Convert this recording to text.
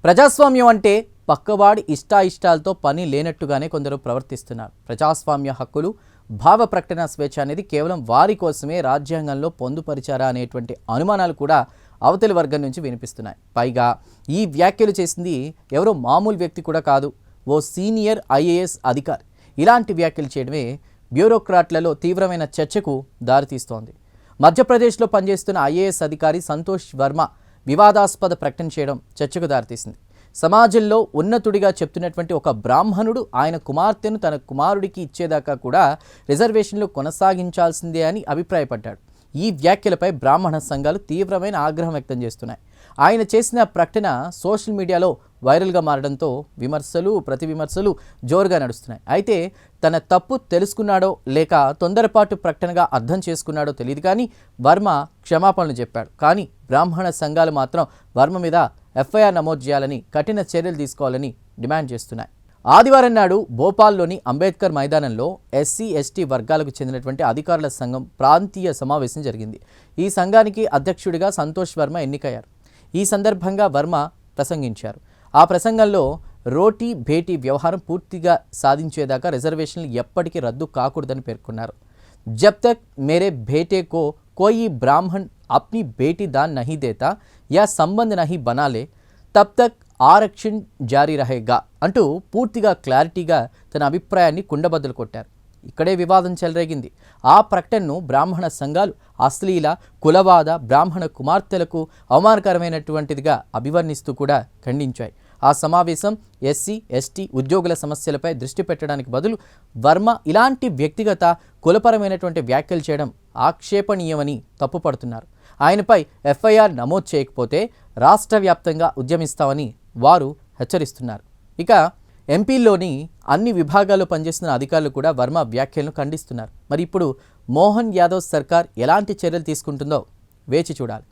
ప్రజాస్వామ్యం అంటే పక్కవాడి ఇష్టాయిష్టాలతో పని లేనట్టుగానే కొందరు ప్రవర్తిస్తున్నారు. ప్రజాస్వామ్య హక్కులు, భావ ప్రకటన స్వేచ్ఛ అనేది కేవలం వారి కోసమే రాజ్యాంగంలో పొందుపరిచారా అనేటువంటి అనుమానాలు కూడా అవతలి వర్గం నుంచి వినిపిస్తున్నాయి. పైగా ఈ వ్యాఖ్యలు చేసింది ఎవరో మామూలు వ్యక్తి కూడా కాదు, ఓ సీనియర్ ఐఏఎస్ అధికారి. ఇలాంటి వ్యాఖ్యలు చేయడమే బ్యూరోక్రాట్లలో తీవ్రమైన చర్చకు దారితీస్తోంది. మధ్యప్రదేశ్లో పనిచేస్తున్న ఐఏఎస్ అధికారి సంతోష్ వర్మ వివాదాస్పద ప్రకటన చేయడం చర్చకు దారితీసింది. సమాజంలో ఉన్నతుడిగా చెప్తున్నటువంటి ఒక బ్రాహ్మణుడు ఆయన కుమార్తెను తన కుమారుడికి ఇచ్చేదాకా కూడా రిజర్వేషన్లు కొనసాగించాల్సిందే అని అభిప్రాయపడ్డాడు. ఈ వ్యాఖ్యలపై బ్రాహ్మణ సంఘాలు తీవ్రమైన ఆగ్రహం వ్యక్తం చేస్తున్నాయి. ఆయన చేసిన ప్రకటన సోషల్ మీడియాలో వైరల్గా మారడంతో విమర్శలు, ప్రతి విమర్శలు జోరుగా నడుస్తున్నాయి. అయితే తన తప్పు తెలుసుకున్నాడో లేక తొందరపాటు ప్రకటనగా అర్థం చేసుకున్నాడో తెలియదు, కానీ వర్మ క్షమాపణలు చెప్పాడు. కానీ బ్రాహ్మణ సంఘాలు మాత్రం వర్మ మీద ఎఫ్ఐఆర్ నమోదు చేయాలని, కఠిన చర్యలు తీసుకోవాలని డిమాండ్ చేస్తున్నాయి. ఆదివారం నాడు భోపాల్లోని అంబేద్కర్ మైదానంలో ఎస్సీ, ఎస్టీ వర్గాలకు చెందినటువంటి అధికారుల సంఘం ప్రాంతీయ సమావేశం జరిగింది. ఈ సంఘానికి అధ్యక్షుడిగా సంతోష్ వర్మ ఎన్నికయ్యారు. ఈ సందర్భంగా వర్మ ప్రసంగించారు. ఆ ప్రసంగంలో రోటీ భేటీ వ్యవహారం పూర్తిగా సాధించేదాకా రిజర్వేషన్లు ఎప్పటికీ రద్దు కాకూడదని పేర్కొన్నారు. జబ్ తక్ మేరే బేటే కో కోయి బ్రాహ్మణ్ అప్నీ బేటీ దాన్ నహీ దేతా యా సంబంధ్ నహీ బనాలే తబ్ తక్ ఆరక్షణ్ జారీ రహేగా అంటూ పూర్తిగా క్లారిటీగా తన అభిప్రాయాన్ని కుండబద్దలు కొట్టారు. ఇక్కడే వివాదం చెలరేగింది. ఆ ప్రకటనను బ్రాహ్మణ సంఘాలు అశ్లీల, కులవాద, బ్రాహ్మణ కుమార్తెలకు అవమానకరమైనటువంటిదిగా అభివర్ణిస్తూ కూడా ఖండించాయి. ఆ సమావేశం ఎస్సీ, ఎస్టీ ఉద్యోగుల సమస్యలపై దృష్టి పెట్టడానికి బదులు వర్మ ఇలాంటి వ్యక్తిగత, కులపరమైనటువంటి వ్యాఖ్యలు చేయడం ఆక్షేపణీయమని తప్పుపడుతున్నారు. ఆయనపై ఎఫ్ఐఆర్ నమోదు చేయకపోతే రాష్ట్ర వ్యాప్తంగా ఉద్యమిస్తామని వారు హెచ్చరిస్తున్నారు. ఇక ఎంపీలోని అన్ని విభాగాల్లో పనిచేస్తున్న అధికారులు కూడా వర్మ వ్యాఖ్యలను ఖండిస్తున్నారు. మరి ఇప్పుడు మోహన్ యాదవ్ సర్కార్ ఎలాంటి చర్యలు తీసుకుంటుందో వేచి చూడాలి.